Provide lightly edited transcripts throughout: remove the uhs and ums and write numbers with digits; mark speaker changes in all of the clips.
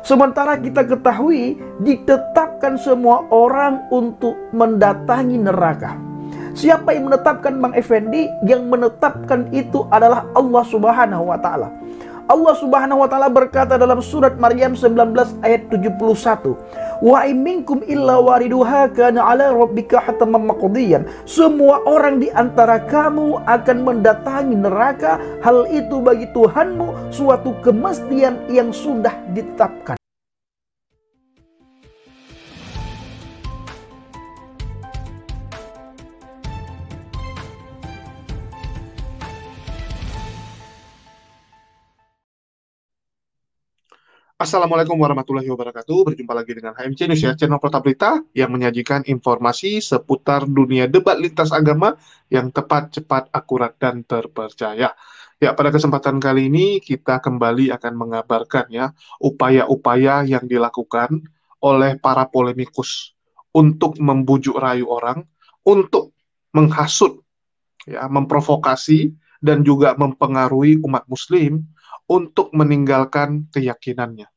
Speaker 1: Sementara kita ketahui ditetapkan semua orang untuk mendatangi neraka. Siapa yang menetapkan, Bang Effendi? Yang menetapkan itu adalah Allah Subhanahu wa taala. Allah Subhanahu wa taala berkata dalam surat Maryam 19 ayat 71, "Wa minkum illa wariduha kana 'ala rabbika hataman maqdiyan." Semua orang di antara kamu akan mendatangi neraka, hal itu bagi Tuhanmu suatu kemestian yang sudah ditetapkan.
Speaker 2: Assalamualaikum warahmatullahi wabarakatuh. Berjumpa lagi dengan HMC News ya, channel Kota Berita yang menyajikan informasi seputar dunia debat lintas agama yang tepat, cepat, akurat, dan terpercaya. Ya, pada kesempatan kali ini kita kembali akan mengabarkan ya upaya-upaya yang dilakukan oleh para polemikus untuk membujuk rayu orang, untuk menghasut, ya, memprovokasi dan juga mempengaruhi umat Muslim untuk meninggalkan keyakinannya.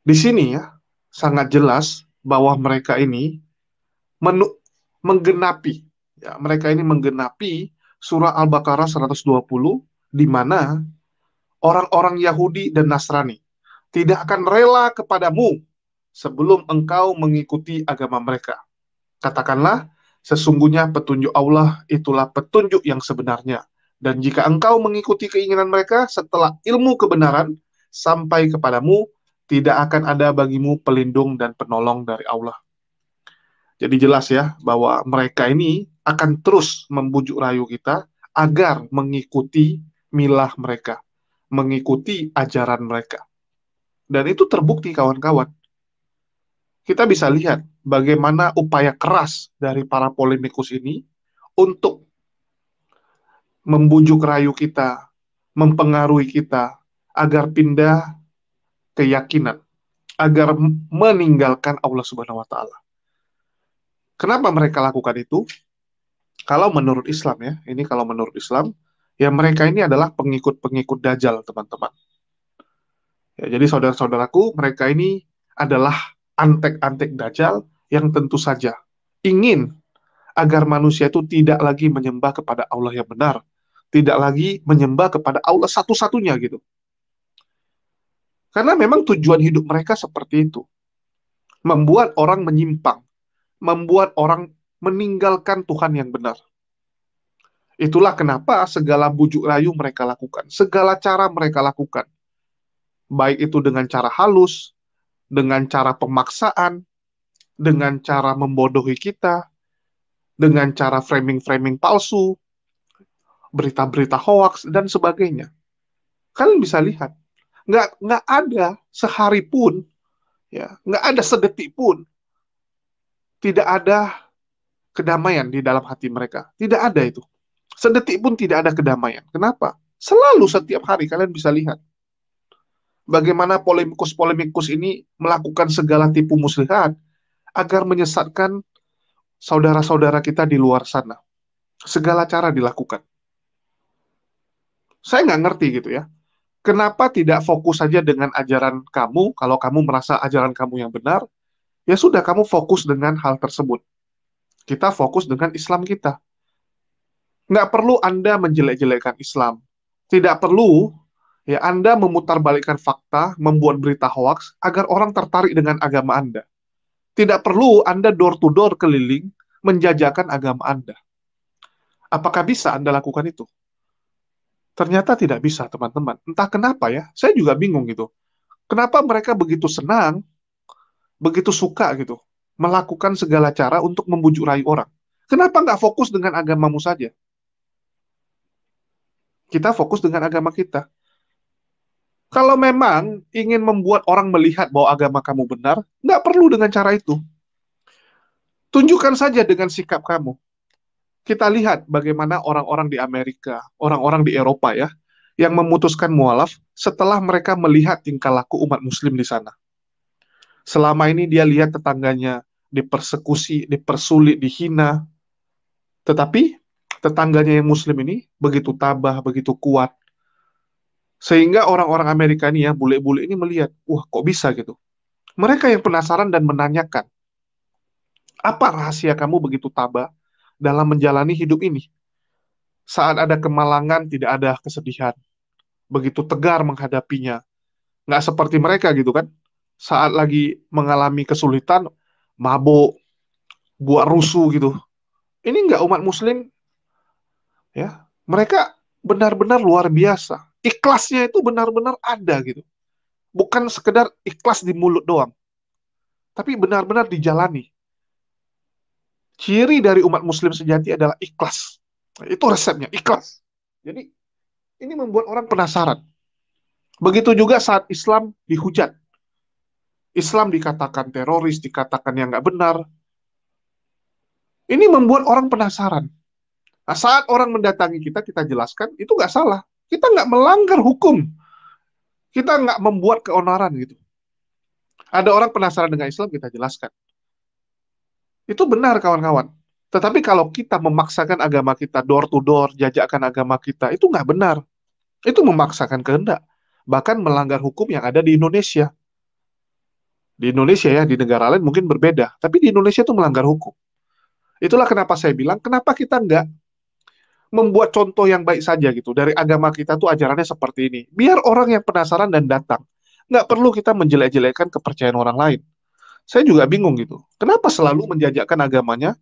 Speaker 2: Di sini ya, sangat jelas bahwa mereka ini menggenapi, ya, mereka ini menggenapi surah Al-Baqarah 120, di mana orang-orang Yahudi dan Nasrani tidak akan rela kepadamu sebelum engkau mengikuti agama mereka. Katakanlah, sesungguhnya petunjuk Allah itulah petunjuk yang sebenarnya. Dan jika engkau mengikuti keinginan mereka setelah ilmu kebenaran sampai kepadamu, tidak akan ada bagimu pelindung dan penolong dari Allah. Jadi jelas ya, bahwa mereka ini akan terus membujuk rayu kita agar mengikuti milah mereka, mengikuti ajaran mereka. Dan itu terbukti kawan-kawan. Kita bisa lihat bagaimana upaya keras dari para polemikus ini untuk membujuk rayu kita, mempengaruhi kita agar pindah keyakinan, agar meninggalkan Allah Subhanahu wa taala. Kenapa mereka lakukan itu? Kalau menurut Islam ya, ini kalau menurut Islam, ya mereka ini adalah pengikut-pengikut Dajjal, teman-teman. Ya, jadi saudara-saudaraku, mereka ini adalah antek-antek Dajjal yang tentu saja ingin agar manusia itu tidak lagi menyembah kepada Allah yang benar, tidak lagi menyembah kepada Allah satu-satunya gitu. Karena memang tujuan hidup mereka seperti itu. Membuat orang menyimpang, membuat orang meninggalkan Tuhan yang benar. Itulah kenapa segala bujuk rayu mereka lakukan, segala cara mereka lakukan. Baik itu dengan cara halus, dengan cara pemaksaan, dengan cara membodohi kita, dengan cara framing-framing palsu, berita-berita hoax, dan sebagainya. Kalian bisa lihat, nggak ada sehari pun, ya, nggak ada sedetik pun, tidak ada kedamaian di dalam hati mereka. Tidak ada itu. Sedetik pun tidak ada kedamaian. Kenapa? Selalu setiap hari kalian bisa lihat bagaimana polemikus-polemikus ini melakukan segala tipu muslihat agar menyesatkan saudara-saudara kita di luar sana. Segala cara dilakukan. Saya nggak ngerti gitu ya. Kenapa tidak fokus saja dengan ajaran kamu, kalau kamu merasa ajaran kamu yang benar, ya sudah kamu fokus dengan hal tersebut. Kita fokus dengan Islam kita. Nggak perlu Anda menjelek-jelekkan Islam. Tidak perlu ya Anda memutarbalikkan fakta, membuat berita hoax, agar orang tertarik dengan agama Anda. Tidak perlu Anda door-to-door keliling, menjajakan agama Anda. Apakah bisa Anda lakukan itu? Ternyata tidak bisa, teman-teman. Entah kenapa ya, saya juga bingung gitu. Kenapa mereka begitu senang, begitu suka gitu, melakukan segala cara untuk membujuk rayu orang? Kenapa nggak fokus dengan agamamu saja? Kita fokus dengan agama kita. Kalau memang ingin membuat orang melihat bahwa agama kamu benar, nggak perlu dengan cara itu. Tunjukkan saja dengan sikap kamu. Kita lihat bagaimana orang-orang di Amerika, orang-orang di Eropa ya, yang memutuskan mualaf setelah mereka melihat tingkah laku umat muslim di sana. Selama ini dia lihat tetangganya dipersekusi, dipersulit, dihina. Tetapi tetangganya yang muslim ini begitu tabah, begitu kuat. Sehingga orang-orang Amerika ini ya, bule-bule ini melihat, wah kok bisa gitu. Mereka yang penasaran dan menanyakan, apa rahasia kamu begitu tabah dalam menjalani hidup ini? Saat ada kemalangan, tidak ada kesedihan. Begitu tegar menghadapinya. Nggak seperti mereka gitu kan. Saat lagi mengalami kesulitan, mabuk, buat rusuh gitu. Ini nggak umat muslim, ya. Mereka benar-benar luar biasa. Ikhlasnya itu benar-benar ada gitu. Bukan sekedar ikhlas di mulut doang, tapi benar-benar dijalani. Ciri dari umat muslim sejati adalah ikhlas. Itu resepnya, ikhlas. Jadi ini membuat orang penasaran. Begitu juga saat Islam dihujat. Islam dikatakan teroris, dikatakan yang nggak benar. Ini membuat orang penasaran. Nah, saat orang mendatangi kita, kita jelaskan, itu nggak salah. Kita nggak melanggar hukum. Kita nggak membuat keonaran gitu. Ada orang penasaran dengan Islam, kita jelaskan. Itu benar kawan-kawan. Tetapi kalau kita memaksakan agama kita door to door, jajakan agama kita, itu nggak benar. Itu memaksakan kehendak. Bahkan melanggar hukum yang ada di Indonesia. Di Indonesia ya, di negara lain mungkin berbeda. Tapi di Indonesia itu melanggar hukum. Itulah kenapa saya bilang, kenapa kita nggak membuat contoh yang baik saja gitu. Dari agama kita tuh ajarannya seperti ini. Biar orang yang penasaran dan datang. Nggak perlu kita menjelek-jelekan kepercayaan orang lain. Saya juga bingung gitu. Kenapa selalu menjajakan agamanya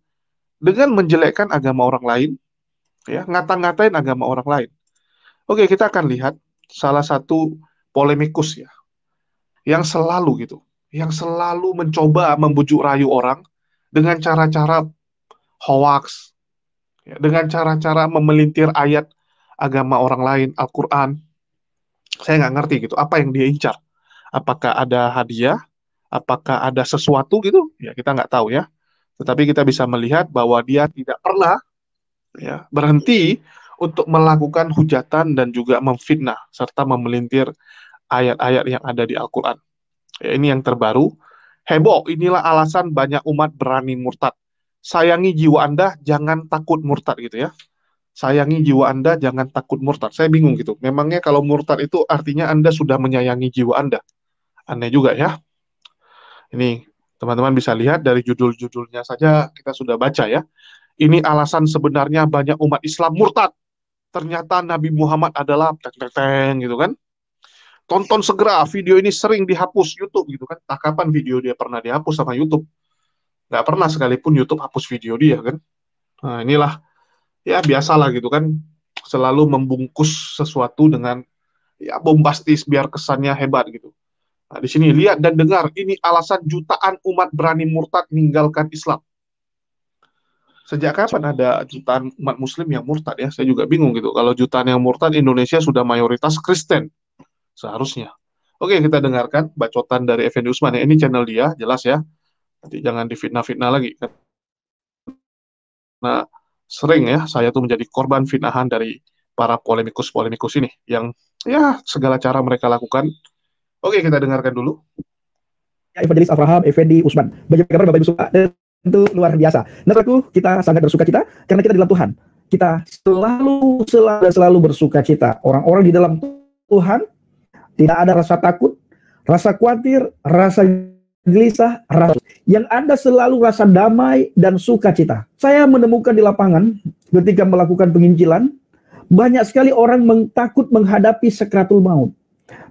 Speaker 2: dengan menjelekkan agama orang lain, ya, ngata-ngatain agama orang lain. Oke, kita akan lihat salah satu polemikus ya, yang selalu gitu, yang selalu mencoba membujuk rayu orang dengan cara-cara hoax, ya, dengan cara-cara memelintir ayat agama orang lain, Al-Quran. Saya nggak ngerti gitu, apa yang dia incar. Apakah ada hadiah, apakah ada sesuatu gitu, ya kita nggak tahu ya. Tetapi kita bisa melihat bahwa dia tidak pernah ya berhenti untuk melakukan hujatan dan juga memfitnah serta memelintir ayat-ayat yang ada di Al-Quran. Ya, ini yang terbaru. Heboh, inilah alasan banyak umat berani murtad. Sayangi jiwa Anda, jangan takut murtad gitu ya. Sayangi jiwa Anda, jangan takut murtad. Saya bingung gitu. Memangnya kalau murtad itu artinya Anda sudah menyayangi jiwa Anda? Aneh juga ya. Ini teman-teman bisa lihat dari judul-judulnya saja kita sudah baca ya. Ini alasan sebenarnya banyak umat Islam murtad. Ternyata Nabi Muhammad adalah teng-teng gitu kan. Tonton segera, video ini sering dihapus YouTube gitu kan. Tak kapan video dia pernah dihapus sama YouTube? Nggak pernah sekalipun YouTube hapus video dia kan. Nah inilah, ya biasalah gitu kan. Selalu membungkus sesuatu dengan ya bombastis biar kesannya hebat gitu. Nah, di sini lihat dan dengar, ini alasan jutaan umat berani murtad meninggalkan Islam. Sejak kapan ada jutaan umat muslim yang murtad ya? Saya juga bingung gitu. Kalau jutaan yang murtad, Indonesia sudah mayoritas Kristen. Seharusnya. Oke, kita dengarkan bacotan dari Effendi Usman. Ya, ini channel dia, jelas ya. Nanti jangan difitnah-fitnah lagi. Karena sering ya, saya tuh menjadi korban fitnahan dari para polemikus-polemikus ini. Yang ya segala cara mereka lakukan. Oke, kita dengarkan dulu.
Speaker 1: Evangelis Abraham Effendi Usman. Bagaimana kabar Bapak Ibu semua? Tentu luar biasa. Nah, kita sangat bersuka cita karena kita di dalam Tuhan. Kita selalu bersuka cita. Orang-orang di dalam Tuhan tidak ada rasa takut, rasa khawatir, rasa gelisah, yang ada selalu rasa damai dan sukacita. Saya menemukan di lapangan ketika melakukan penginjilan, banyak sekali orang takut menghadapi sakratul maut.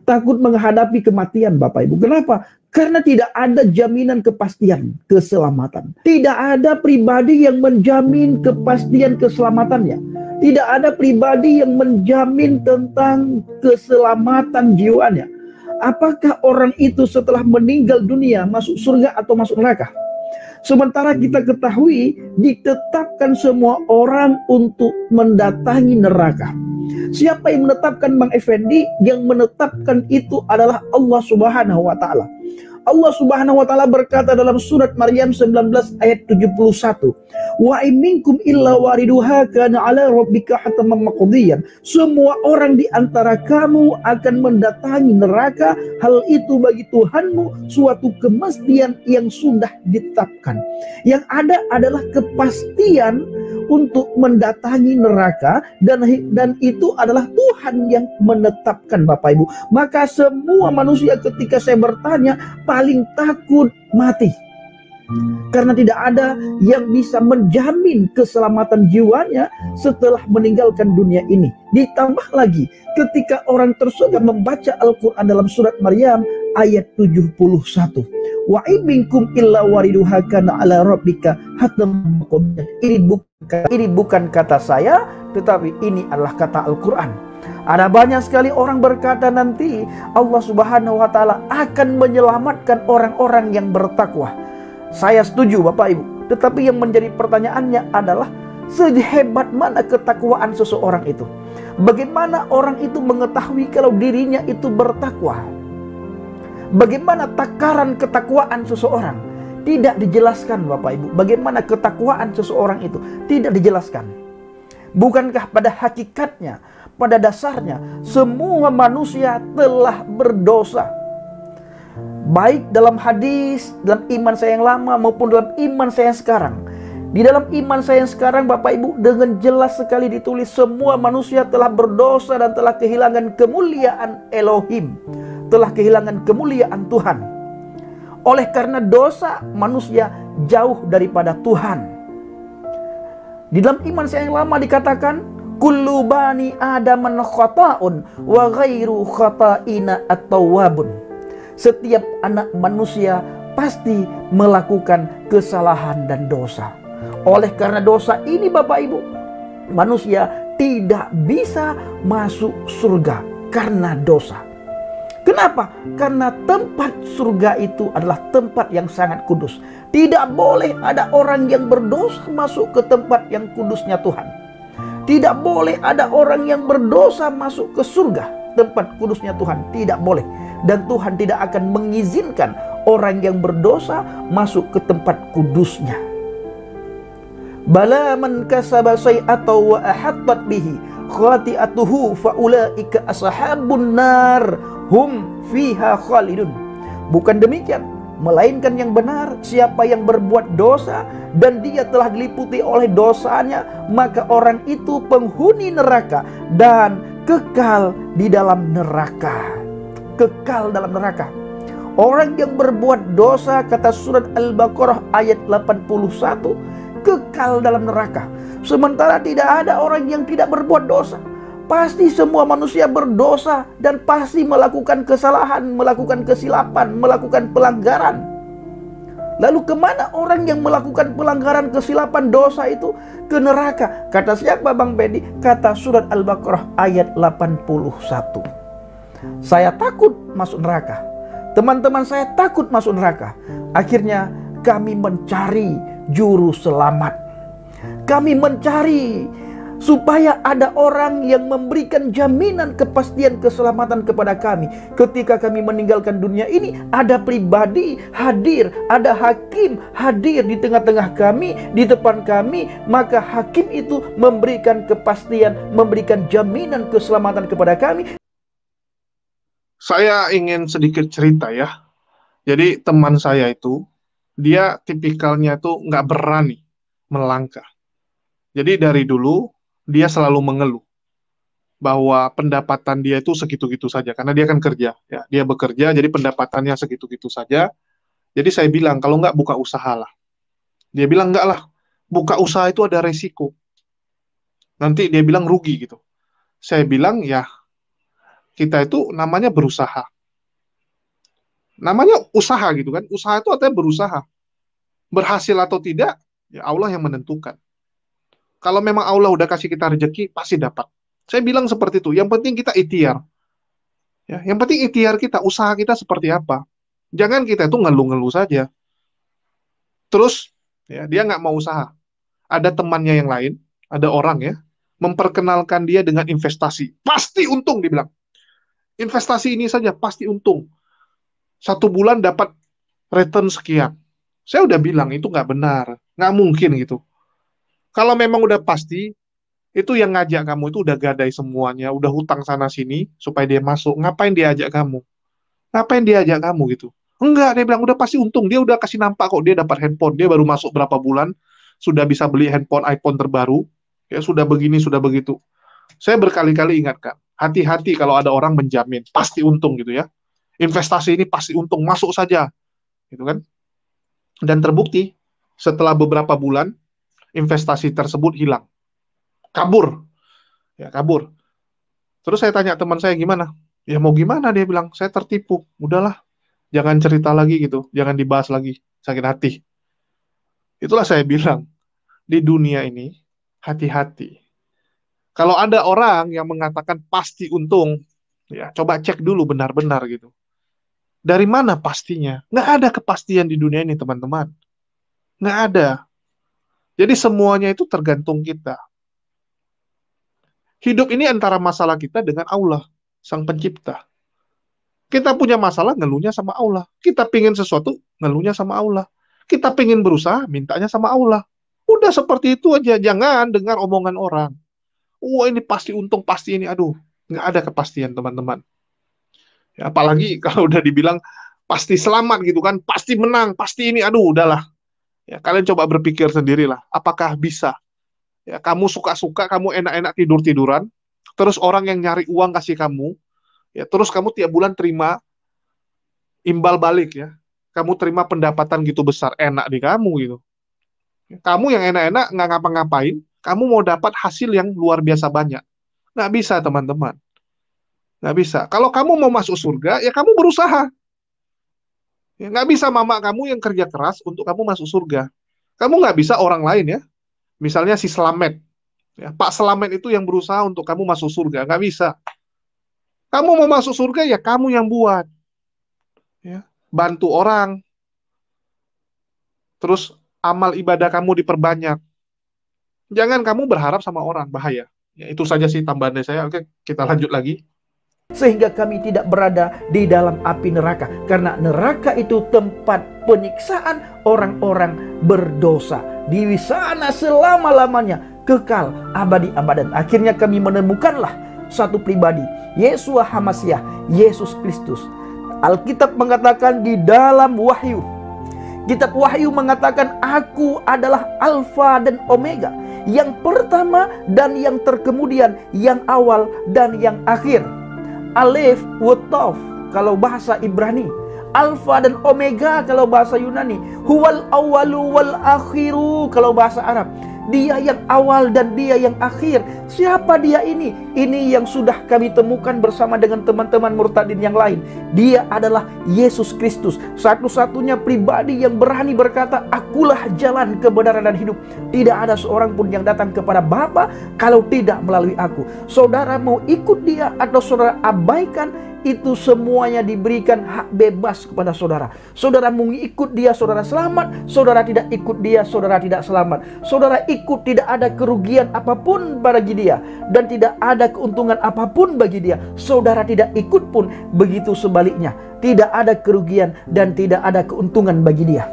Speaker 1: Takut menghadapi kematian, Bapak Ibu. Kenapa? Karena tidak ada jaminan kepastian keselamatan. Tidak ada pribadi yang menjamin kepastian keselamatannya. Tidak ada pribadi yang menjamin tentang keselamatan jiwanya. Apakah orang itu setelah meninggal dunia masuk surga atau masuk neraka? Sementara kita ketahui ditetapkan semua orang untuk mendatangi neraka. Siapa yang menetapkan Bang Effendi? Yang menetapkan itu adalah Allah Subhanahu wa Ta'ala. Allah Subhanahu wa taala berkata dalam surat Maryam 19 ayat 71, "Wa in minkum illa wariduha kana 'ala rabbika hataman maqdiyan." Semua orang di antara kamu akan mendatangi neraka, hal itu bagi Tuhanmu suatu kemestian yang sudah ditetapkan. Yang ada adalah kepastian untuk mendatangi neraka, dan itu adalah Tuhan yang menetapkan, Bapak Ibu. Maka semua manusia ketika saya bertanya paling takut mati, karena tidak ada yang bisa menjamin keselamatan jiwanya setelah meninggalkan dunia ini. Ditambah lagi ketika orang tersebut membaca Al-Quran dalam surat Maryam ayat 71, "Wa ibinkum illa wariduha kana ala rabbika hatam." Ini bukan kata saya, tetapi ini adalah kata Al-Quran. Ada banyak sekali orang berkata nanti Allah Subhanahu wa taala akan menyelamatkan orang-orang yang bertakwa. Saya setuju Bapak Ibu, tetapi yang menjadi pertanyaannya adalah sehebat mana ketakwaan seseorang itu? Bagaimana orang itu mengetahui kalau dirinya itu bertakwa? Bagaimana takaran ketakwaan seseorang? Tidak dijelaskan Bapak Ibu. Bagaimana ketakwaan seseorang itu? Tidak dijelaskan. Bukankah pada hakikatnya, pada dasarnya, semua manusia telah berdosa? Baik dalam hadis, dalam iman saya yang lama maupun dalam iman saya yang sekarang. Di dalam iman saya yang sekarang Bapak Ibu, dengan jelas sekali ditulis semua manusia telah berdosa dan telah kehilangan kemuliaan Elohim, telah kehilangan kemuliaan Tuhan. Oleh karena dosa, manusia jauh daripada Tuhan. Di dalam iman saya yang lama dikatakan, kullu bani adaman khata'un wa ghairu khata'ina at-tawwabun. Setiap anak manusia pasti melakukan kesalahan dan dosa. Oleh karena dosa ini Bapak Ibu, manusia tidak bisa masuk surga karena dosa. Kenapa? Karena tempat surga itu adalah tempat yang sangat kudus. Tidak boleh ada orang yang berdosa masuk ke tempat yang kudusnya Tuhan. Tidak boleh ada orang yang berdosa masuk ke surga, tempat kudusnya Tuhan. Tidak boleh. Dan Tuhan tidak akan mengizinkan orang yang berdosa masuk ke tempat kudusnya. Bala man kasaba say'atan wa ahattat bihi khati'atuhu faulaika ashabun nar hum fiha khalidun. Bukan demikian, melainkan yang benar, siapa yang berbuat dosa dan dia telah diliputi oleh dosanya, maka orang itu penghuni neraka dan kekal di dalam neraka. Kekal dalam neraka. Orang yang berbuat dosa, kata surat Al-Baqarah ayat 81, kekal dalam neraka. Sementara tidak ada orang yang tidak berbuat dosa. Pasti semua manusia berdosa dan pasti melakukan kesalahan, melakukan kesilapan, melakukan pelanggaran. Lalu kemana orang yang melakukan pelanggaran, kesilapan, dosa itu? Ke neraka. Kata siapa Bang Bedi? Kata surat Al-Baqarah ayat 81. Saya takut masuk neraka. Teman-teman saya takut masuk neraka. Akhirnya kami mencari juru selamat. Kami mencari supaya ada orang yang memberikan jaminan kepastian keselamatan kepada kami. Ketika kami meninggalkan dunia ini, ada pribadi hadir, ada hakim hadir di tengah-tengah kami, di depan kami. Maka hakim itu memberikan kepastian, memberikan jaminan keselamatan kepada kami.
Speaker 2: Saya ingin sedikit cerita ya. Jadi teman saya itu, dia tipikalnya tuh nggak berani melangkah. Jadi dari dulu dia selalu mengeluh bahwa pendapatan dia itu segitu-gitu saja, karena dia kan kerja, ya, dia bekerja, jadi pendapatannya segitu-gitu saja. Jadi saya bilang, kalau nggak buka usaha lah. Dia bilang, nggak lah, buka usaha itu ada resiko. Nanti dia bilang rugi gitu. Saya bilang, ya, kita itu namanya berusaha. Namanya usaha gitu kan, usaha itu artinya berusaha. Berhasil atau tidak, ya Allah yang menentukan. Kalau memang Allah udah kasih kita rezeki, pasti dapat. Saya bilang seperti itu. Yang penting kita ikhtiar. Ya, yang penting ikhtiar kita, usaha kita seperti apa. Jangan kita itu ngeluh-ngeluh saja. Terus, ya, dia nggak mau usaha. Ada temannya yang lain, ada orang ya, memperkenalkan dia dengan investasi. Pasti untung, dibilang. Investasi ini saja, pasti untung. 1 bulan dapat return sekian. Saya udah bilang itu nggak benar, nggak mungkin gitu. Kalau memang udah pasti, itu yang ngajak kamu itu udah gadai semuanya, udah hutang sana sini supaya dia masuk. Ngapain dia ajak kamu? Ngapain dia ajak kamu gitu? Enggak, dia bilang udah pasti untung. Dia udah kasih nampak kok dia dapat handphone. Dia baru masuk berapa bulan sudah bisa beli handphone iPhone terbaru. Ya sudah begini, sudah begitu. Saya berkali-kali ingatkan, hati-hati kalau ada orang menjamin pasti untung gitu ya. Investasi ini pasti untung, masuk saja, gitu kan? Dan terbukti setelah beberapa bulan investasi tersebut hilang, kabur, ya kabur. Terus saya tanya teman saya gimana? Ya mau gimana, dia bilang saya tertipu. Udahlah, jangan cerita lagi gitu, jangan dibahas lagi, sakit hati. Itulah saya bilang, di dunia ini hati-hati. Kalau ada orang yang mengatakan pasti untung, ya coba cek dulu benar-benar gitu. Dari mana pastinya? Nggak ada kepastian di dunia ini, teman-teman. Nggak ada. Jadi semuanya itu tergantung kita. Hidup ini antara masalah kita dengan Allah, Sang Pencipta. Kita punya masalah, ngeluhnya sama Allah. Kita pingin sesuatu, ngeluhnya sama Allah. Kita pingin berusaha, mintanya sama Allah. Udah seperti itu aja. Jangan dengar omongan orang. Wah ini pasti untung, pasti ini. Aduh, nggak ada kepastian, teman-teman. Ya, apalagi kalau udah dibilang pasti selamat gitu kan, pasti menang, pasti ini. Aduh, udahlah. Ya, kalian coba berpikir sendirilah. Apakah bisa? Ya, kamu suka-suka, kamu enak-enak tidur-tiduran, terus orang yang nyari uang kasih kamu, ya, terus kamu tiap bulan terima imbal balik ya. Kamu terima pendapatan gitu besar, enak di kamu gitu. Kamu yang enak-enak nggak ngapa-ngapain, kamu mau dapat hasil yang luar biasa banyak. Nggak bisa, teman-teman. Nggak bisa. Kalau kamu mau masuk surga, ya kamu berusaha. Ya, nggak bisa mama kamu yang kerja keras untuk kamu masuk surga. Kamu nggak bisa orang lain ya. Misalnya si Slamet. Ya, Pak Slamet itu yang berusaha untuk kamu masuk surga. Nggak bisa. Kamu mau masuk surga, ya kamu yang buat. Ya. Bantu orang. Terus amal ibadah kamu diperbanyak. Jangan kamu berharap sama orang, bahaya. Ya, itu saja sih tambahan dari saya. Oke, kita lanjut lagi.
Speaker 1: Sehingga kami tidak berada di dalam api neraka. Karena neraka itu tempat penyiksaan orang-orang berdosa. Di sana selama-lamanya, kekal abadi-abadan. Akhirnya kami menemukanlah satu pribadi, Yeshua HaMasyiah, Yesus Kristus. Alkitab mengatakan di dalam Wahyu, Kitab Wahyu mengatakan, aku adalah Alfa dan Omega, yang pertama dan yang terkemudian, yang awal dan yang akhir. Alif wa Tauf kalau bahasa Ibrani, Alfa dan Omega kalau bahasa Yunani, Huwal awalu wal akhiru kalau bahasa Arab. Dia yang awal dan dia yang akhir. Siapa dia ini? Ini yang sudah kami temukan bersama dengan teman-teman murtadin yang lain. Dia adalah Yesus Kristus, satu-satunya pribadi yang berani berkata, akulah jalan, kebenaran dan hidup. Tidak ada seorang pun yang datang kepada Bapa kalau tidak melalui aku. Saudara mau ikut dia atau saudara abaikan, itu semuanya diberikan hak bebas kepada saudara. Saudara mau ikut dia, saudara selamat. Saudara tidak ikut dia, saudara tidak selamat. Saudara ikut, tidak ada kerugian apapun bagi dia, dan tidak ada keuntungan apapun bagi dia. Saudara tidak ikut pun begitu sebaliknya, tidak ada kerugian dan tidak ada keuntungan bagi dia.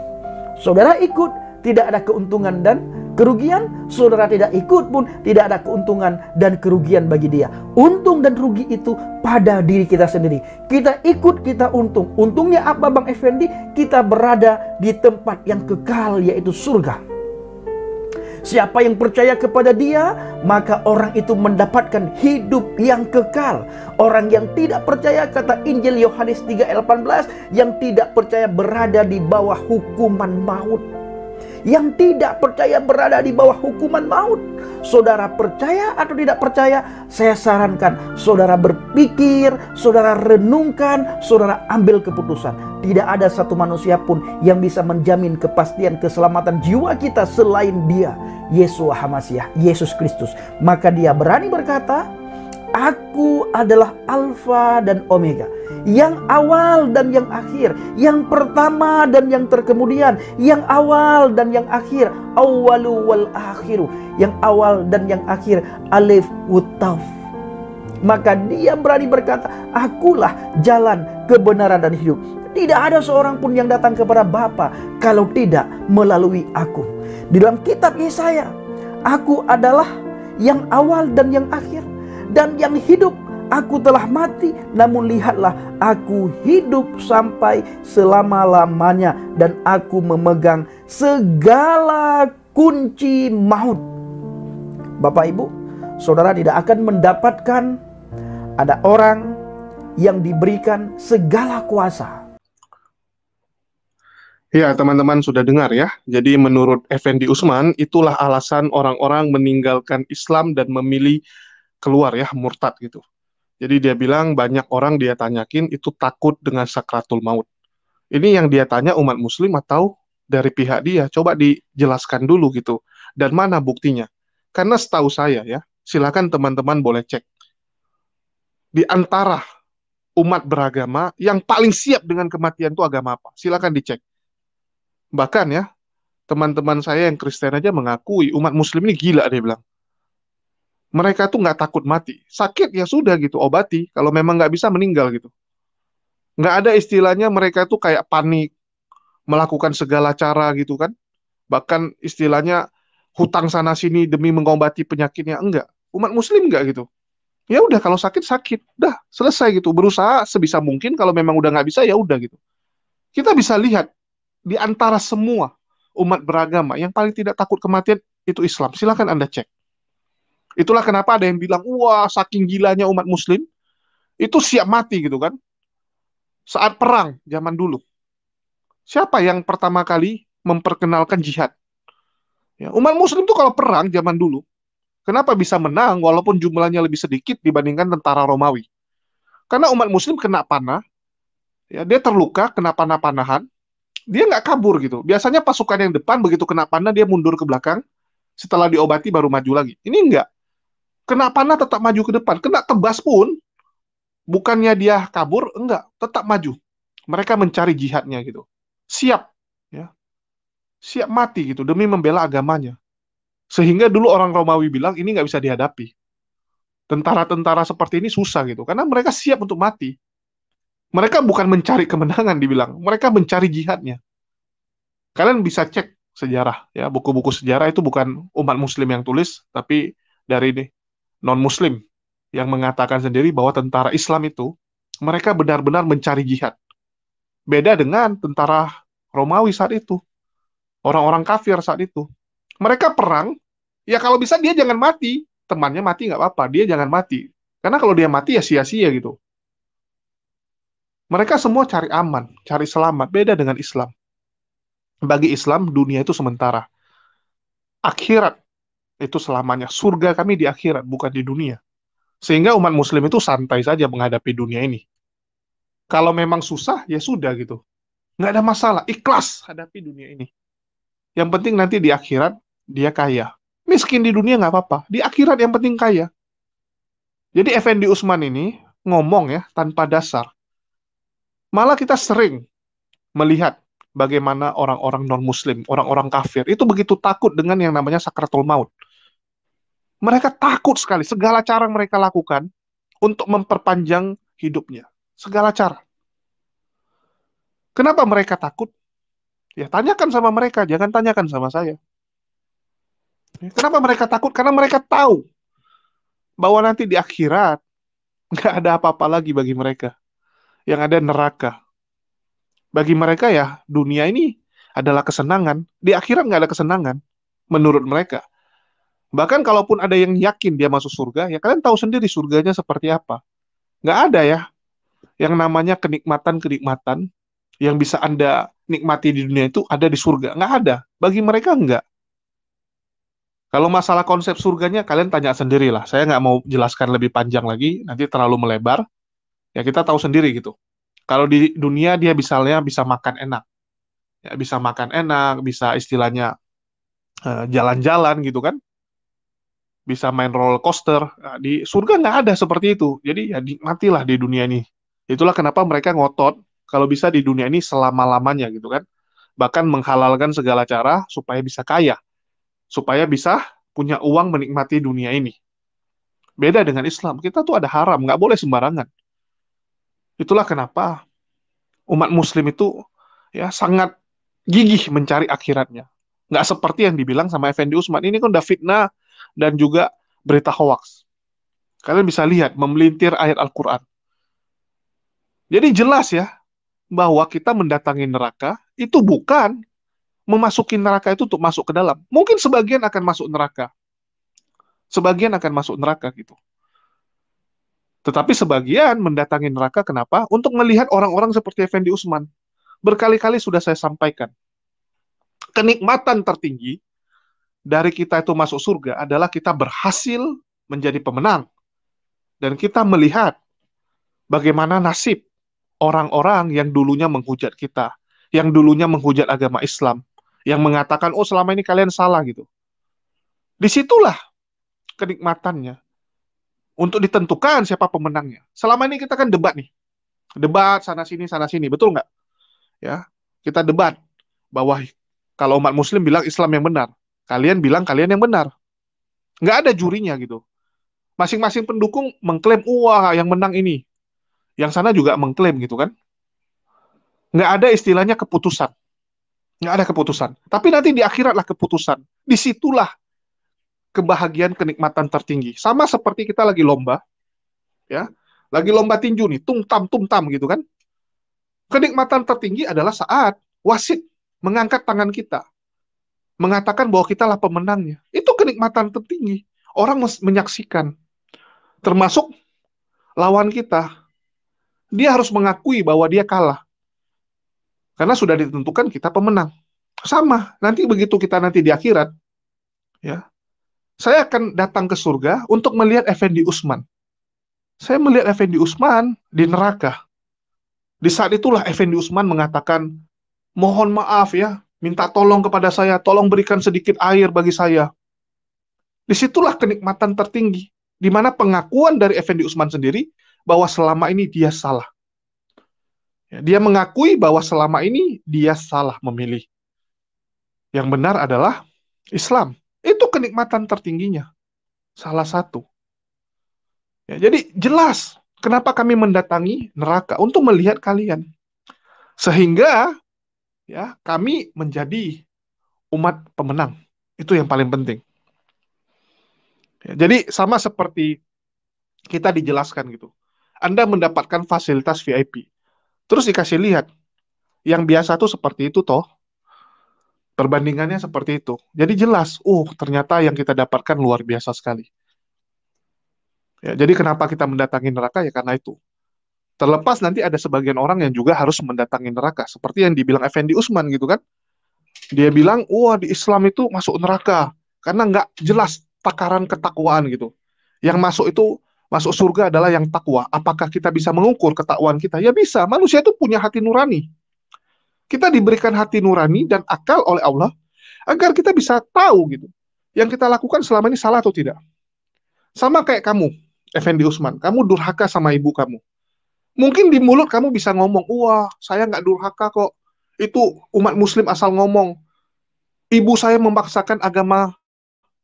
Speaker 1: Saudara ikut, tidak ada keuntungan dan kerugian. Saudara tidak ikut pun tidak ada keuntungan dan kerugian bagi dia. Untung dan rugi itu pada diri kita sendiri. Kita ikut, kita untung. Untungnya apa Bang Effendi? Kita berada di tempat yang kekal, yaitu surga. Siapa yang percaya kepada dia, maka orang itu mendapatkan hidup yang kekal. Orang yang tidak percaya, kata Injil Yohanes 3:18, yang tidak percaya berada di bawah hukuman maut. Yang tidak percaya berada di bawah hukuman maut. Saudara percaya atau tidak percaya, saya sarankan saudara berpikir, saudara renungkan, saudara ambil keputusan. Tidak ada satu manusia pun yang bisa menjamin kepastian keselamatan jiwa kita selain dia, Yeshua HaMasyiah, Yesus Kristus. Maka dia berani berkata, aku adalah Alfa dan Omega, yang awal dan yang akhir, yang pertama dan yang terkemudian, yang awal dan yang akhir, awalu wal akhiru, yang awal dan yang akhir, alif wa tauf. Maka dia berani berkata, akulah jalan, kebenaran dan hidup. Tidak ada seorang pun yang datang kepada Bapa kalau tidak melalui aku. Di dalam kitab Yesaya, aku adalah yang awal dan yang akhir, dan yang hidup. Aku telah mati, namun lihatlah, aku hidup sampai selama-lamanya, dan aku memegang segala kunci maut. Bapak Ibu, saudara tidak akan mendapatkan ada orang yang diberikan segala kuasa.
Speaker 2: Ya, teman-teman sudah dengar ya. Jadi menurut Effendi Usman, itulah alasan orang-orang meninggalkan Islam dan memilih keluar ya, murtad gitu. Jadi dia bilang banyak orang dia tanyakin itu takut dengan sakratul maut. Ini yang dia tanya umat muslim atau dari pihak dia? Coba dijelaskan dulu gitu. Dan mana buktinya? Karena setahu saya ya, silakan teman-teman boleh cek. Di antara umat beragama yang paling siap dengan kematian itu agama apa? Silakan dicek. Bahkan ya, teman-teman saya yang Kristen aja mengakui umat muslim ini gila, dia bilang. Mereka tuh nggak takut mati. Sakit ya sudah gitu, obati. Kalau memang nggak bisa meninggal gitu. Nggak ada istilahnya mereka tuh kayak panik, melakukan segala cara gitu kan. Bahkan istilahnya hutang sana sini demi mengobati penyakitnya. Enggak. Umat muslim enggak gitu. Ya udah kalau sakit sakit, udah selesai gitu. Berusaha sebisa mungkin, kalau memang udah nggak bisa ya udah gitu. Kita bisa lihat di antara semua umat beragama yang paling tidak takut kematian itu Islam. Silakan Anda cek. Itulah kenapa ada yang bilang, wah saking gilanya umat muslim, itu siap mati gitu kan. Saat perang zaman dulu. Siapa yang pertama kali memperkenalkan jihad? Ya, umat muslim tuh kalau perang zaman dulu, kenapa bisa menang walaupun jumlahnya lebih sedikit dibandingkan tentara Romawi? Karena umat muslim kena panah, ya, dia terluka, kena panah-panahan, dia nggak kabur gitu. Biasanya pasukan yang depan begitu kena panah, dia mundur ke belakang, setelah diobati baru maju lagi. Ini enggak. Kena panah tetap maju ke depan. Kena tebas pun, bukannya dia kabur, enggak. Tetap maju. Mereka mencari jihadnya gitu. Siap. Ya. Siap mati gitu, demi membela agamanya. Sehingga dulu orang Romawi bilang, ini nggak bisa dihadapi. Tentara-tentara seperti ini susah gitu. Karena mereka siap untuk mati. Mereka bukan mencari kemenangan, dibilang. Mereka mencari jihadnya. Kalian bisa cek sejarah. Ya, buku-buku sejarah itu bukan umat muslim yang tulis, tapi dari ini non-muslim yang mengatakan sendiri bahwa tentara Islam itu mereka benar-benar mencari jihad. Beda dengan tentara Romawi saat itu, orang-orang kafir saat itu. Mereka perang, ya kalau bisa dia jangan mati, temannya mati nggak apa-apa, dia jangan mati. Karena kalau dia mati ya sia-sia gitu. Mereka semua cari aman, cari selamat, beda dengan Islam. Bagi Islam, dunia itu sementara. Akhirat itu selamanya. Surga kami di akhirat, bukan di dunia. Sehingga umat muslim itu santai saja menghadapi dunia ini. Kalau memang susah, ya sudah gitu. Nggak ada masalah, ikhlas hadapi dunia ini. Yang penting nanti di akhirat, dia kaya. Miskin di dunia nggak apa-apa, di akhirat yang penting kaya. Jadi Effendi Usman ini ngomong ya, tanpa dasar. Malah kita sering melihat bagaimana orang-orang non-muslim, orang-orang kafir, itu begitu takut dengan yang namanya sakratul maut. Mereka takut sekali, segala cara mereka lakukan untuk memperpanjang hidupnya. Segala cara. Kenapa mereka takut? Ya tanyakan sama mereka, jangan tanyakan sama saya. Kenapa mereka takut? Karena mereka tahu bahwa nanti di akhirat nggak ada apa-apa lagi bagi mereka. Yang ada neraka. Bagi mereka ya dunia ini adalah kesenangan. Di akhirat nggak ada kesenangan. Menurut mereka. Bahkan kalaupun ada yang yakin dia masuk surga, ya kalian tahu sendiri surganya seperti apa. Nggak ada ya yang namanya kenikmatan-kenikmatan yang bisa Anda nikmati di dunia itu ada di surga. Nggak ada. Bagi mereka nggak. Kalau masalah konsep surganya, kalian tanya sendiri lah. Saya nggak mau jelaskan lebih panjang lagi, nanti terlalu melebar. Ya kita tahu sendiri gitu. Kalau di dunia dia misalnya bisa makan enak. Ya, bisa makan enak, bisa istilahnya jalan-jalan gitu kan. Bisa main roller coaster. Nah, di surga nggak ada seperti itu. Jadi ya nikmatilah di dunia ini. Itulah kenapa mereka ngotot kalau bisa di dunia ini selama-lamanya gitu kan. Bahkan menghalalkan segala cara supaya bisa kaya. Supaya bisa punya uang menikmati dunia ini. Beda dengan Islam. Kita tuh ada haram, nggak boleh sembarangan. Itulah kenapa Umat Muslim itu ya sangat gigih mencari akhiratnya. Nggak seperti yang dibilang sama Effendi Usman. Ini kan udah fitnah dan juga berita hoax. Kalian bisa lihat memelintir ayat Al-Quran. Jadi jelas ya bahwa kita mendatangi neraka itu bukan memasuki neraka itu untuk masuk ke dalam. Mungkin sebagian akan masuk neraka. Sebagian akan masuk neraka gitu. Tetapi sebagian mendatangi neraka kenapa? Untuk melihat orang-orang seperti Effendi Usman. Berkali-kali sudah saya sampaikan. Kenikmatan tertinggi dari kita itu masuk surga adalah kita berhasil menjadi pemenang. Dan kita melihat bagaimana nasib orang-orang yang dulunya menghujat kita, yang dulunya menghujat agama Islam, yang mengatakan, oh selama ini kalian salah gitu. Disitulah kenikmatannya untuk ditentukan siapa pemenangnya. Selama ini kita kan debat nih, debat sana sini, betul nggak? Ya, kita debat bahwa kalau umat Muslim bilang Islam yang benar, kalian bilang kalian yang benar. Nggak ada jurinya gitu. Masing-masing pendukung mengklaim, wah yang menang ini. Yang sana juga mengklaim gitu kan. Nggak ada istilahnya keputusan. Nggak ada keputusan. Tapi nanti di akhiratlah keputusan. Disitulah kebahagiaan, kenikmatan tertinggi. Sama seperti kita lagi lomba, ya, lagi lomba tinju nih, tum tam gitu kan. Kenikmatan tertinggi adalah saat wasit mengangkat tangan kita, mengatakan bahwa kitalah pemenangnya. Itu kenikmatan tertinggi. Orang menyaksikan, termasuk lawan kita. Dia harus mengakui bahwa dia kalah. Karena sudah ditentukan kita pemenang. Sama, nanti begitu kita nanti di akhirat, ya, saya akan datang ke surga untuk melihat Effendi Usman. Saya melihat Effendi Usman di neraka. Di saat itulah Effendi Usman mengatakan, mohon maaf ya, minta tolong kepada saya, tolong berikan sedikit air bagi saya. Disitulah kenikmatan tertinggi, di mana pengakuan dari Effendi Usman sendiri bahwa selama ini dia salah. Ya, dia mengakui bahwa selama ini dia salah memilih. Yang benar adalah Islam. Itu kenikmatan tertingginya. Salah satu. Ya, jadi jelas kenapa kami mendatangi neraka untuk melihat kalian. Sehingga ya kami menjadi umat pemenang. Itu yang paling penting. Ya, jadi sama seperti kita dijelaskan gitu. Anda mendapatkan fasilitas VIP. Terus dikasih lihat, yang biasa tuh seperti itu toh. Perbandingannya seperti itu. Jadi jelas, ternyata yang kita dapatkan luar biasa sekali. Ya, jadi kenapa kita mendatangi neraka ya karena itu. Terlepas nanti ada sebagian orang yang juga harus mendatangi neraka. Seperti yang dibilang Effendi Usman gitu kan. Dia bilang, wah di Islam itu masuk neraka. Karena nggak jelas takaran ketakwaan gitu. Yang masuk itu, masuk surga adalah yang takwa. Apakah kita bisa mengukur ketakwaan kita? Ya bisa. Manusia itu punya hati nurani. Kita diberikan hati nurani dan akal oleh Allah agar kita bisa tahu gitu. Yang kita lakukan selama ini salah atau tidak. Sama kayak kamu, Effendi Usman. Kamu durhaka sama ibu kamu. Mungkin di mulut kamu bisa ngomong, wah saya nggak durhaka kok. Itu umat muslim asal ngomong. Ibu saya memaksakan agama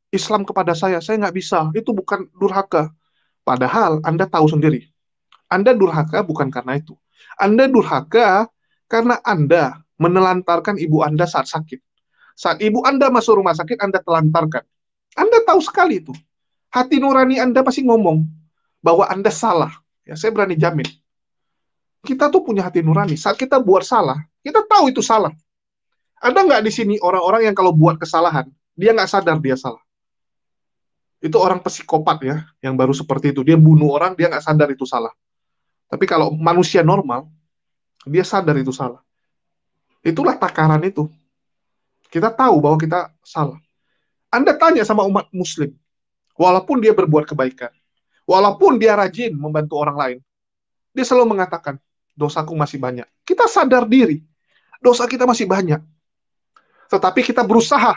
Speaker 2: Islam kepada saya nggak bisa. Itu bukan durhaka. Padahal Anda tahu sendiri. Anda durhaka bukan karena itu. Anda durhaka karena Anda menelantarkan ibu Anda saat sakit. Saat ibu Anda masuk rumah sakit, Anda telantarkan. Anda tahu sekali itu. Hati nurani Anda pasti ngomong bahwa Anda salah. Ya, saya berani jamin. Kita tuh punya hati nurani. Saat kita buat salah, kita tahu itu salah. Ada nggak di sini orang-orang yang kalau buat kesalahan, dia nggak sadar dia salah? Itu orang psikopat ya, yang baru seperti itu. Dia bunuh orang, dia nggak sadar itu salah. Tapi kalau manusia normal, dia sadar itu salah. Itulah takaran itu. Kita tahu bahwa kita salah. Anda tanya sama umat muslim, walaupun dia berbuat kebaikan, walaupun dia rajin membantu orang lain, dia selalu mengatakan, dosaku masih banyak. Kita sadar diri, dosa kita masih banyak. Tetapi kita berusaha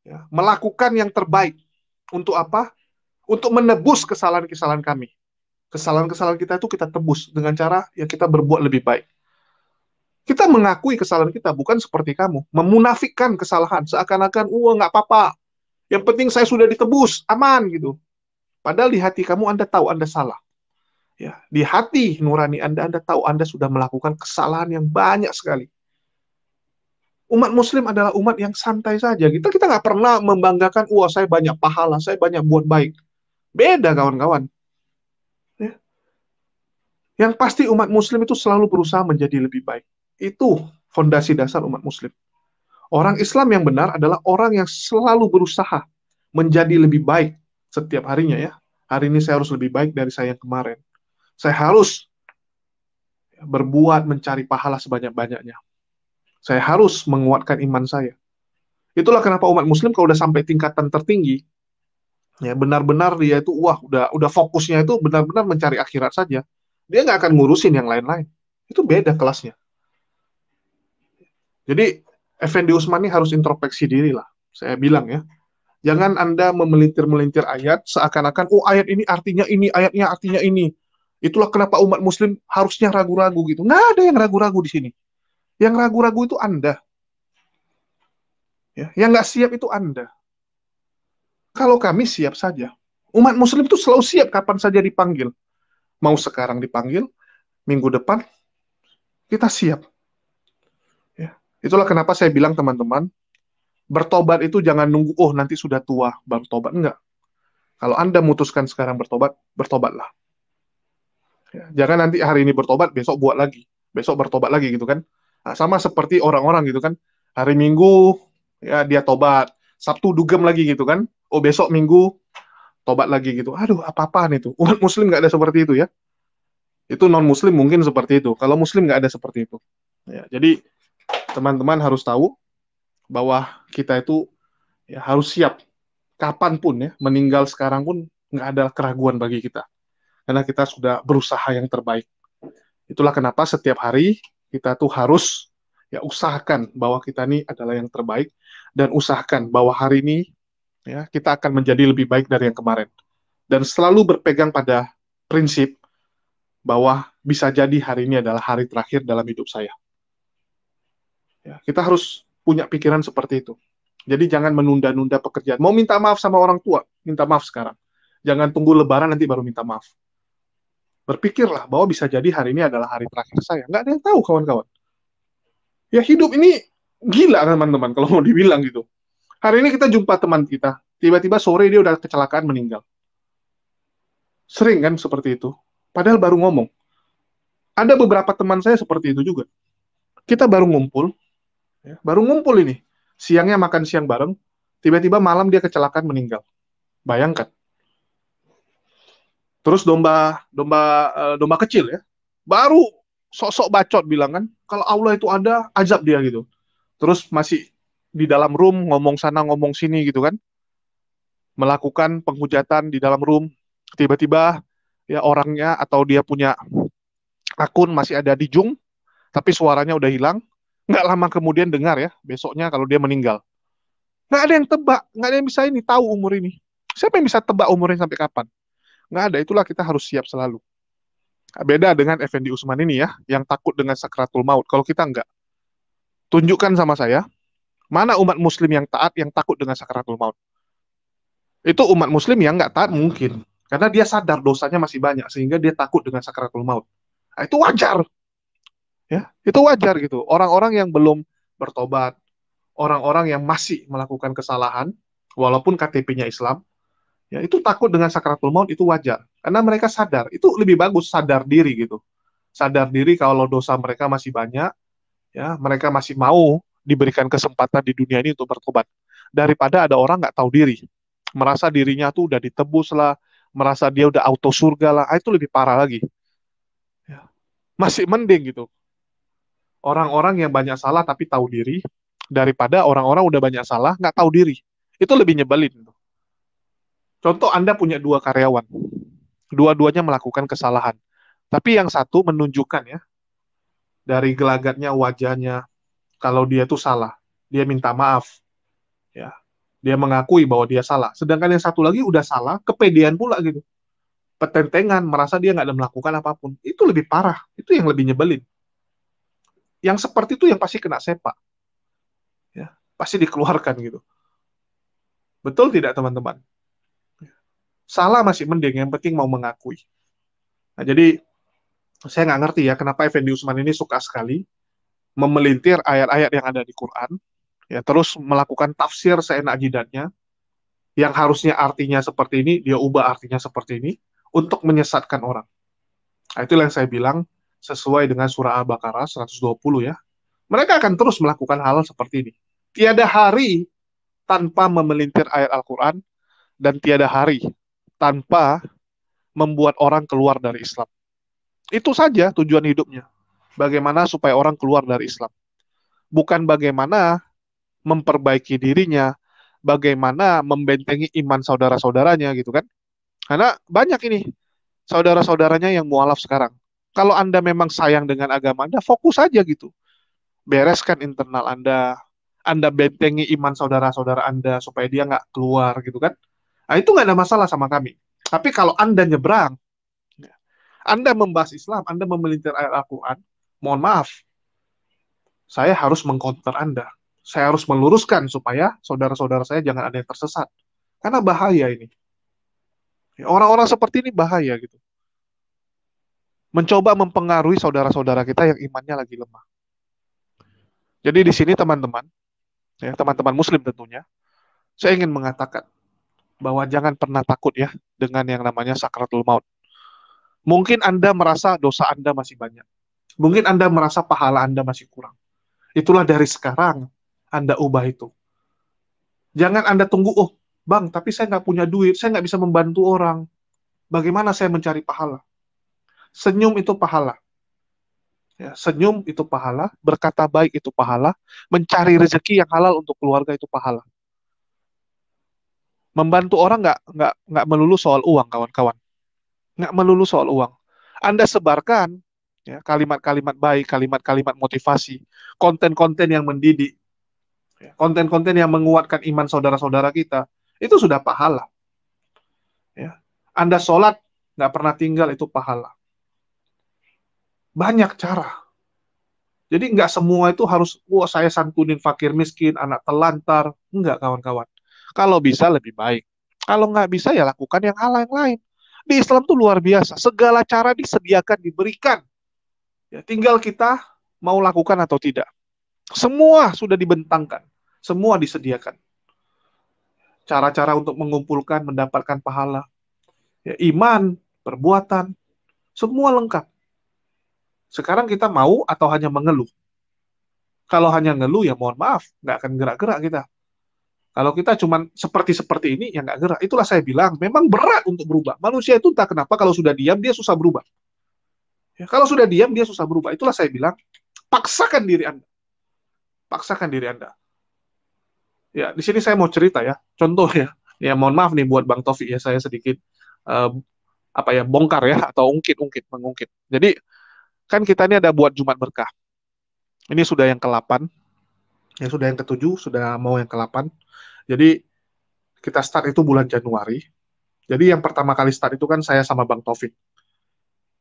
Speaker 2: ya, melakukan yang terbaik. Untuk apa? Untuk menebus kesalahan-kesalahan kami. Kesalahan-kesalahan kita itu kita tebus dengan cara ya kita berbuat lebih baik. Kita mengakui kesalahan kita, bukan seperti kamu. Memunafikkan kesalahan, seakan-akan, nggak apa-apa. Yang penting saya sudah ditebus, aman gitu. Padahal di hati kamu Anda tahu Anda salah. Ya, di hati nurani Anda, Anda tahu Anda sudah melakukan kesalahan yang banyak sekali. Umat Muslim adalah umat yang santai saja. Kita nggak pernah membanggakan, wah saya banyak pahala, saya banyak buat baik. Beda kawan-kawan. Ya. Yang pasti umat Muslim itu selalu berusaha menjadi lebih baik. Itu fondasi dasar umat Muslim. Orang Islam yang benar adalah orang yang selalu berusaha menjadi lebih baik setiap harinya ya. Hari ini saya harus lebih baik dari saya yang kemarin. Saya harus berbuat mencari pahala sebanyak-banyaknya. Saya harus menguatkan iman saya. Itulah kenapa umat Muslim kalau udah sampai tingkatan tertinggi, ya benar-benar dia itu wah udah fokusnya itu benar-benar mencari akhirat saja. Dia nggak akan ngurusin yang lain-lain. Itu beda kelasnya. Jadi Effendi Usmani harus introspeksi diri lah. Saya bilang ya, jangan Anda memelintir-melintir ayat seakan-akan, oh ayat ini artinya ini, ayatnya artinya ini. Itulah kenapa umat Muslim harusnya ragu-ragu gitu. Nggak ada yang ragu-ragu di sini. Yang ragu-ragu itu Anda. Ya. Yang nggak siap itu Anda. Kalau kami siap saja. Umat Muslim itu selalu siap kapan saja dipanggil. Mau sekarang dipanggil, minggu depan kita siap. Ya. Itulah kenapa saya bilang teman-teman, bertobat itu jangan nunggu, oh nanti sudah tua baru tobat. Enggak. Kalau Anda memutuskan sekarang bertobat, bertobatlah. Ya. Jangan nanti hari ini bertobat, besok buat lagi. Besok bertobat lagi gitu kan. Nah, sama seperti orang-orang gitu kan. Hari Minggu, ya dia tobat. Sabtu dugem lagi gitu kan. Oh besok Minggu, tobat lagi gitu. Aduh, apa-apaan itu. Umat Muslim nggak ada seperti itu ya. Itu non-Muslim mungkin seperti itu. Kalau Muslim nggak ada seperti itu. Ya, jadi teman-teman harus tahu bahwa kita itu ya, harus siap. Kapanpun ya, meninggal sekarang pun nggak ada keraguan bagi kita. Karena kita sudah berusaha yang terbaik. Itulah kenapa setiap hari kita tuh harus ya usahakan bahwa kita ini adalah yang terbaik dan usahakan bahwa hari ini ya kita akan menjadi lebih baik dari yang kemarin. Dan selalu berpegang pada prinsip bahwa bisa jadi hari ini adalah hari terakhir dalam hidup saya. Ya, kita harus punya pikiran seperti itu. Jadi jangan menunda-nunda pekerjaan. Mau minta maaf sama orang tua, minta maaf sekarang. Jangan tunggu lebaran nanti baru minta maaf. Berpikirlah bahwa bisa jadi hari ini adalah hari terakhir saya. Nggak ada yang tahu kawan-kawan. Ya hidup ini gila teman-teman kalau mau dibilang gitu. Hari ini kita jumpa teman kita, tiba-tiba sore dia udah kecelakaan meninggal. Sering kan seperti itu. Padahal baru ngomong. Ada beberapa teman saya seperti itu juga. Kita baru ngumpul, ya, baru ngumpul ini. Siangnya makan siang bareng, tiba-tiba malam dia kecelakaan meninggal. Bayangkan. Terus domba kecil ya. Baru sok-sok bacot bilang kan, kalau Allah itu ada, azab dia gitu. Terus masih di dalam room ngomong sana ngomong sini gitu kan. Melakukan penghujatan di dalam room. Tiba-tiba ya orangnya atau dia punya akun masih ada di Jung, tapi suaranya udah hilang. Nggak lama kemudian dengar ya, besoknya kalau dia meninggal. Nggak ada yang tebak, nggak ada yang bisa ini tahu umur ini. Siapa yang bisa tebak umurnya sampai kapan? Nggak ada, itulah kita harus siap selalu. Beda dengan Effendi Usman ini ya, yang takut dengan sakratul maut. Kalau kita nggak, tunjukkan sama saya, mana umat muslim yang taat, yang takut dengan sakratul maut. Itu umat muslim yang nggak taat mungkin. Karena dia sadar dosanya masih banyak, sehingga dia takut dengan sakratul maut. Nah, itu wajar. Ya, itu wajar gitu. Orang-orang yang belum bertobat, orang-orang yang masih melakukan kesalahan, walaupun KTP-nya Islam, ya itu takut dengan sakratul maut itu wajar. Karena mereka sadar, itu lebih bagus sadar diri gitu. Sadar diri kalau dosa mereka masih banyak, ya mereka masih mau diberikan kesempatan di dunia ini untuk bertobat. Daripada ada orang nggak tahu diri, merasa dirinya tuh udah ditebus lah, merasa dia udah auto surga lah, itu lebih parah lagi. Ya. Masih mending gitu. Orang-orang yang banyak salah tapi tahu diri, daripada orang-orang udah banyak salah nggak tahu diri. Itu lebih nyebelin. Contoh Anda punya dua karyawan, dua-duanya melakukan kesalahan. Tapi yang satu menunjukkan ya, dari gelagatnya, wajahnya, kalau dia tuh salah. Dia minta maaf. Ya, dia mengakui bahwa dia salah. Sedangkan yang satu lagi udah salah, kepedean pula gitu. Petentengan, merasa dia nggak ada melakukan apapun. Itu lebih parah. Itu yang lebih nyebelin. Yang seperti itu yang pasti kena sepak. Ya, pasti dikeluarkan gitu. Betul tidak teman-teman? Salah masih mending, yang penting mau mengakui. Nah, jadi saya nggak ngerti ya kenapa Effendi Usman ini suka sekali memelintir ayat-ayat yang ada di Quran, ya terus melakukan tafsir seenak jidatnya, yang harusnya artinya seperti ini, dia ubah artinya seperti ini, untuk menyesatkan orang. Nah, itulah yang saya bilang, sesuai dengan surah Al-Baqarah 120 ya, mereka akan terus melakukan hal seperti ini. Tiada hari tanpa memelintir ayat Al-Quran, dan tiada hari tanpa membuat orang keluar dari Islam. Itu saja tujuan hidupnya. Bagaimana supaya orang keluar dari Islam. Bukan bagaimana memperbaiki dirinya, bagaimana membentengi iman saudara-saudaranya gitu kan. Karena banyak ini saudara-saudaranya yang mualaf sekarang. Kalau Anda memang sayang dengan agama Anda, fokus aja gitu. Bereskan internal Anda bentengi iman saudara-saudara Anda supaya dia nggak keluar gitu kan. Nah, itu nggak ada masalah sama kami. Tapi kalau Anda nyebrang, Anda membahas Islam, Anda memelintir ayat Al-Quran, mohon maaf, saya harus mengkonter Anda. Saya harus meluruskan supaya saudara-saudara saya jangan ada yang tersesat. Karena bahaya ini. Orang-orang seperti ini bahaya gitu. Mencoba mempengaruhi saudara-saudara kita yang imannya lagi lemah. Jadi di sini teman-teman, ya, teman-teman Muslim tentunya, saya ingin mengatakan bahwa jangan pernah takut ya dengan yang namanya sakratul maut. Mungkin Anda merasa dosa Anda masih banyak. Mungkin Anda merasa pahala Anda masih kurang. Itulah dari sekarang Anda ubah itu. Jangan Anda tunggu, oh bang, tapi saya nggak punya duit, saya nggak bisa membantu orang. Bagaimana saya mencari pahala? Senyum itu pahala. Ya, senyum itu pahala, berkata baik itu pahala, mencari rezeki yang halal untuk keluarga itu pahala. Membantu orang nggak melulu soal uang, kawan-kawan. Nggak melulu soal uang. Anda sebarkan ya, kalimat-kalimat baik, kalimat-kalimat motivasi, konten-konten yang mendidik, ya, konten-konten yang menguatkan iman saudara-saudara kita, itu sudah pahala. Ya. Anda sholat, nggak pernah tinggal, itu pahala. Banyak cara. Jadi nggak semua itu harus, wah saya santunin fakir miskin, anak telantar. Enggak, kawan-kawan. Kalau bisa lebih baik. Kalau nggak bisa ya lakukan yang hal yang lain. Di Islam tuh luar biasa. Segala cara disediakan, diberikan. Ya, tinggal kita mau lakukan atau tidak. Semua sudah dibentangkan. Semua disediakan. Cara-cara untuk mengumpulkan, mendapatkan pahala. Ya, iman, perbuatan, semua lengkap. Sekarang kita mau atau hanya mengeluh? Kalau hanya ngeluh ya mohon maaf, nggak akan gerak-gerak kita. Kalau kita cuman seperti ini, ya nggak gerak. Itulah saya bilang, memang berat untuk berubah. Manusia itu entah kenapa kalau sudah diam, dia susah berubah. Ya, kalau sudah diam, dia susah berubah. Itulah saya bilang, paksakan diri Anda. Paksakan diri Anda. Ya, di sini saya mau cerita ya. Contoh ya. Ya, mohon maaf nih buat Bang Taufik ya, saya sedikit eh, apa ya, bongkar ya, atau mengungkit. Jadi, kan kita ini ada buat Jumat Berkah. Ini sudah yang ke-8, ya sudah yang ke-7, sudah mau yang ke-8. Jadi, kita start itu bulan Januari. Jadi yang pertama kali start itu kan saya sama Bang Taufik.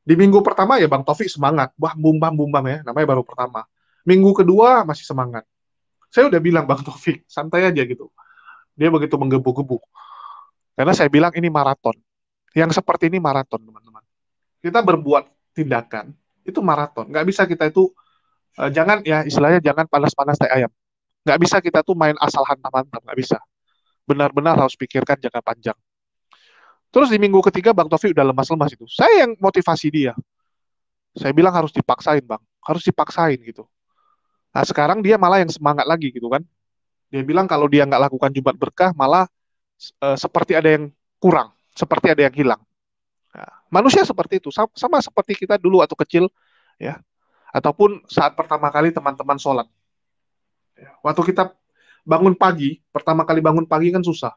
Speaker 2: Di minggu pertama ya Bang Taufik semangat. Wah, bumbam ya, namanya baru pertama. Minggu kedua masih semangat. Saya udah bilang Bang Taufik, santai aja gitu. Dia begitu menggebu-gebu. Karena saya bilang ini maraton. Yang seperti ini maraton, teman-teman. Kita berbuat tindakan, itu maraton. Nggak bisa kita itu, jangan ya istilahnya jangan panas-panas teh ayam. Nggak bisa kita tuh main asal hantam-hantam, nggak bisa. Benar-benar harus pikirkan jangka panjang. Terus di minggu ketiga Bang Taufik udah lemas-lemas itu. Saya yang motivasi dia. Saya bilang harus dipaksain Bang, harus dipaksain gitu. Nah sekarang dia malah yang semangat lagi gitu kan. Dia bilang kalau dia nggak lakukan Jumat Berkah malah seperti ada yang kurang, seperti ada yang hilang. Nah, manusia seperti itu, sama seperti kita dulu waktu kecil ya, ataupun saat pertama kali teman-teman sholat. Ya, waktu kita bangun pagi, pertama kali bangun pagi kan susah.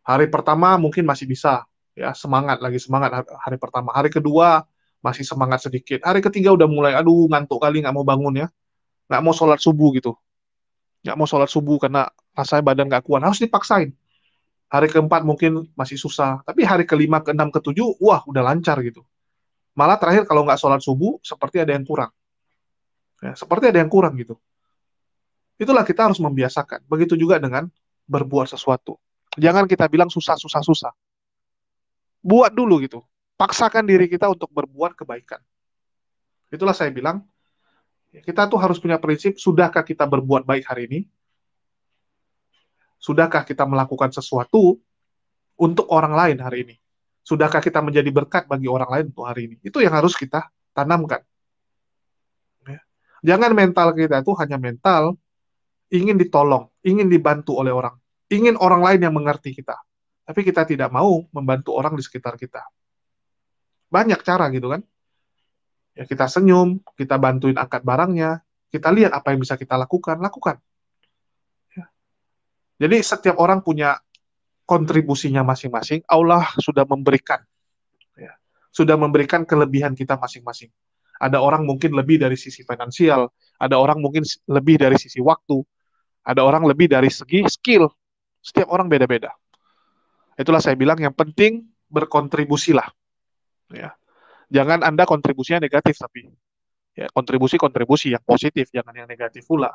Speaker 2: Hari pertama mungkin masih bisa, ya semangat lagi semangat hari pertama. Hari kedua masih semangat sedikit. Hari ketiga udah mulai, aduh ngantuk kali nggak mau bangun ya, nggak mau sholat subuh gitu, nggak mau sholat subuh karena rasanya badan nggak kuat. Harus dipaksain. Hari keempat mungkin masih susah, tapi hari kelima, keenam, ketujuh, wah udah lancar gitu. Malah terakhir kalau nggak sholat subuh seperti ada yang kurang, ya, seperti ada yang kurang gitu. Itulah kita harus membiasakan. Begitu juga dengan berbuat sesuatu. Jangan kita bilang susah, susah, susah. Buat dulu gitu. paksakan diri kita untuk berbuat kebaikan. Itulah saya bilang, kita tuh harus punya prinsip, sudahkah kita berbuat baik hari ini? Sudahkah kita melakukan sesuatu untuk orang lain hari ini? Sudahkah kita menjadi berkat bagi orang lain untuk hari ini? Itu yang harus kita tanamkan. Ya. Jangan mental kita itu hanya mental ingin ditolong, ingin dibantu oleh orang, ingin orang lain yang mengerti kita. Tapi kita tidak mau membantu orang di sekitar kita. Banyak cara gitu kan. Ya, kita senyum, kita bantuin angkat barangnya, kita lihat apa yang bisa kita lakukan, lakukan. Ya. Jadi setiap orang punya kontribusinya masing-masing. Allah sudah memberikan, ya, sudah memberikan kelebihan kita masing-masing. Ada orang mungkin lebih dari sisi finansial, ada orang mungkin lebih dari sisi waktu, ada orang lebih dari segi skill. Setiap orang beda-beda. Itulah saya bilang yang penting berkontribusilah. Ya. Jangan Anda kontribusinya negatif, tapi ya, kontribusi yang positif, jangan yang negatif pula.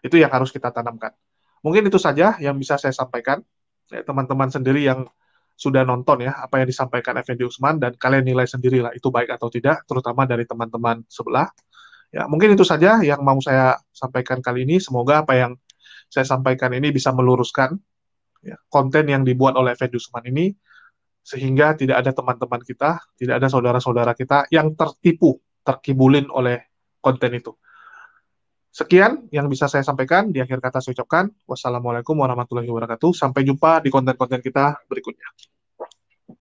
Speaker 2: Itu yang harus kita tanamkan. Mungkin itu saja yang bisa saya sampaikan. Ya, teman-teman sendiri yang sudah nonton ya apa yang disampaikan Effendi Usman, dan kalian nilai sendirilah itu baik atau tidak, terutama dari teman-teman sebelah. Ya, mungkin itu saja yang mau saya sampaikan kali ini. Semoga apa yang saya sampaikan ini bisa meluruskan, ya, konten yang dibuat oleh Effendi Usman ini, sehingga tidak ada teman-teman kita, tidak ada saudara-saudara kita yang tertipu, terkibulin oleh konten itu. Sekian yang bisa saya sampaikan. Di akhir kata saya ucapkan wassalamualaikum warahmatullahi wabarakatuh. Sampai jumpa di konten-konten kita berikutnya.